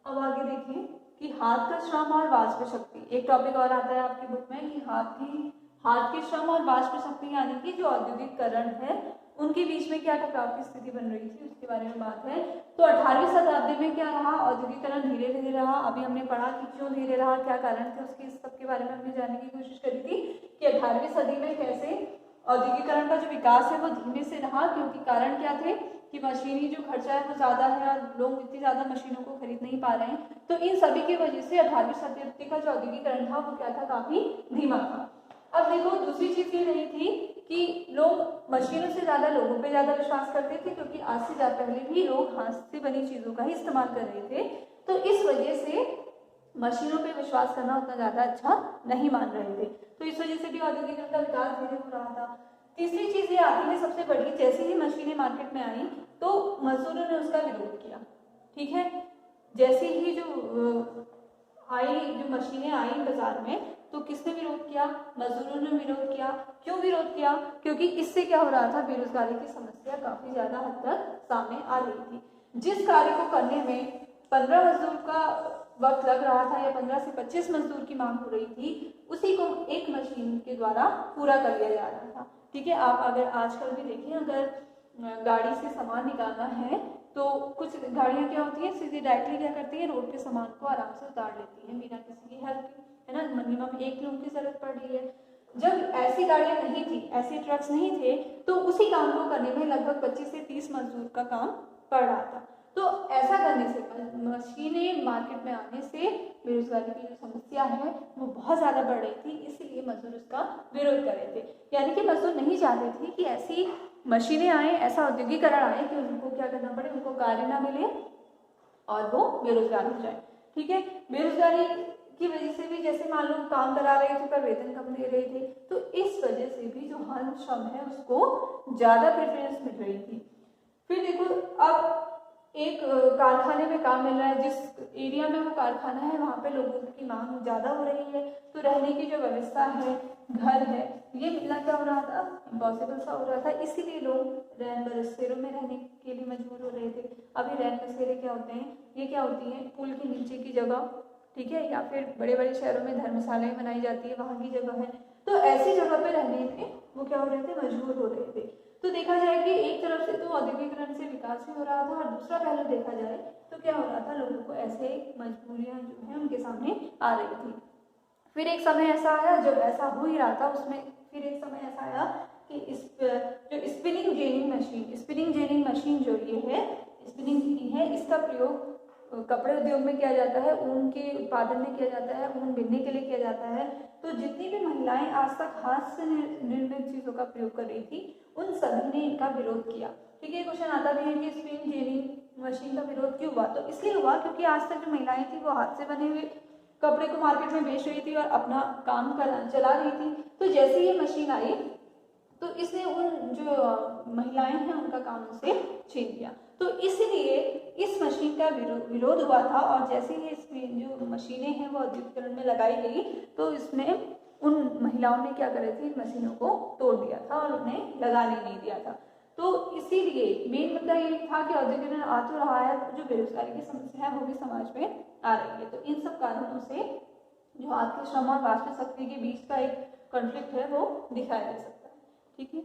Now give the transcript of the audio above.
अब आगे देखिए कि हाथ का श्रम और वाष्प शक्ति, एक टॉपिक और आता है आपकी बुक में कि हाथ के श्रम और वाष्प शक्ति यानी कि जो औद्योगिकरण है उनके बीच में क्या टकराव की स्थिति बन रही थी, उसके बारे में बात है। तो 18वीं शताब्दी में क्या रहा, औद्योगिकरण धीरे धीरे रहा। अभी हमने पढ़ा कि क्यों धीरे रहा, क्या कारण थे उसके, इस सब के बारे में हमने जानने की कोशिश करी थी कि 18वीं सदी में कैसे औद्योगिकरण का जो विकास है वो धीमे से रहा, क्योंकि कारण क्या थे कि मशीनी जो खर्चा है वो ज्यादा है और लोग इतनी ज्यादा मशीनों को खरीद नहीं पा रहे हैं। तो इन सभी की वजह से 18वीं शताब्दी का जो औद्योगिकरण था वो क्या था, काफी धीमा था। अब देखो दूसरी चीज ये रही थी कि लोग मशीनों से ज्यादा लोगों पे ज्यादा विश्वास करते थे, क्योंकि आज से ज्यादा पहले भी लोग हाथ से बनी चीजों का ही इस्तेमाल कर रहे थे। तो इस वजह से मशीनों पे विश्वास करना उतना ज्यादा अच्छा नहीं मान रहे थे। तो इस वजह से भी औद्योगिकरण का विकास धीरे हो रहा था। तीसरी चीज ये आती है सबसे बड़ी, जैसे ही मशीनें मार्केट में आई तो मजदूरों ने उसका विरोध किया। ठीक है, जैसे ही जो मशीनें आई बाजार में तो किसने विरोध किया, मजदूरों ने विरोध किया। क्यों विरोध किया, क्योंकि इससे क्या हो रहा था, बेरोजगारी की समस्या काफी ज्यादा हद तक सामने आ रही थी। जिस कार्य को करने में 15 मजदूर का वक्त लग रहा था या 15 से 25 मजदूर की मांग हो रही थी, उसी को एक मशीन के द्वारा पूरा कर लिया जा रहा था। ठीक है, आप अगर आजकल भी देखें, अगर गाड़ी से सामान निकालना है तो कुछ गाड़ियां क्या होती हैं, सीधे डायरेक्टली क्या करती है, रोड पे सामान को आराम से उतार लेती है बिना किसी की हेल्प की, है ना। मिनिमम 1 लोगों की जरूरत पड़ रही है। जब ऐसी गाड़ियां नहीं थी, ऐसे ट्रक्स नहीं थे, तो उसी काम को करने में लगभग 25 से 30 मजदूर का काम पड़ रहा था। तो ऐसा करने से, मशीनें मार्केट में आने से बेरोजगारी की जो समस्या है वो बहुत ज्यादा बढ़ रही थी, इसीलिए मजदूर उसका विरोध कर रहे थे। यानी कि मजदूर नहीं चाहते थे कि ऐसी मशीनें आए, ऐसा औद्योगिकरण आए कि उनको क्या करना पड़े, उनको कार्य ना मिले और वो बेरोजगार हो जाए। ठीक है, बेरोजगारी की वजह से भी, जैसे मान लो काम करा रहे थे पर वेतन कम दे रहे थे, तो इस वजह से भी जो हर श्रम है उसको ज्यादा प्रेफरेंस मिल रही थी। फिर देखो, अब एक कारखाने में काम मिल रहा है, जिस एरिया में वो कारखाना है वहाँ पे लोगों की मांग ज्यादा हो रही है, तो रहने की जो व्यवस्था है, घर है, ये मिलना क्या हो रहा था, इम्पॉसिबल सा हो रहा था। इसीलिए लोग रैन बसेरों में रहने के लिए मजबूर हो रहे थे। अभी रैन बसेरे क्या होते हैं, ये क्या होती हैं, पुल के नीचे की जगह, ठीक है, या फिर बड़े बड़े शहरों में धर्मशालाएं बनाई जाती है, वहाँ की जगह है। तो ऐसी जगह पे रहने में वो क्या हो रहे थे, मजबूर हो रहे थे। तो देखा जाए कि एक तरफ से तो औद्योगिकरण से विकास भी हो रहा था और दूसरा पहलू देखा जाए तो क्या हो रहा था, लोगों को ऐसे मजबूरियां जो है उनके सामने आ रही थी। फिर एक समय ऐसा आया जब ऐसा हो ही रहा था, उसमें फिर एक समय ऐसा आया कि जो स्पिनिंग जेनिंग मशीन जो ये है, स्पिनिंग जेनिंग है, इसका प्रयोग कपड़े उद्योग में किया जाता है, ऊन के उत्पादन में किया जाता है, ऊन बिनने के लिए किया जाता है। तो जितनी भी महिलाएं आज तक हाथ से निर्मित चीजों का प्रयोग कर रही थी, उन सभी ने इनका विरोध किया। ठीक है, क्वेश्चन आता भी है कि स्पिनिंग जेनिंग मशीन का विरोध क्यों हुआ, तो इसलिए हुआ क्योंकि आज तक जो महिलाएं थी वो हाथ से बने हुए कपड़े को मार्केट में बेच रही थी और अपना काम चला रही थी। तो जैसे ये मशीन आई तो इसने उन जो महिलाएं हैं उनका काम उसे छीन लिया। तो इसलिए इस मशीन का विरोध हुआ था, और जैसे ही इसमें जो मशीनें हैं वो औद्योगिकरण में लगाई गई तो इसमें उन महिलाओं ने क्या कर रही थी, इन मशीनों को तोड़ दिया था और उन्हें लगाने नहीं दिया था। तो इसीलिए मेन मुद्दा ये था कि औद्योगिकरण आ तो रहा है, जो बेरोजगारी की समस्या है वो भी समाज में आ रही है। तो इन सब कारणों से जो हाथ के श्रम और वास्तविक शक्ति के बीच का एक कॉन्फ्लिक्ट है वो दिखाया जा सकता है। ठीक है।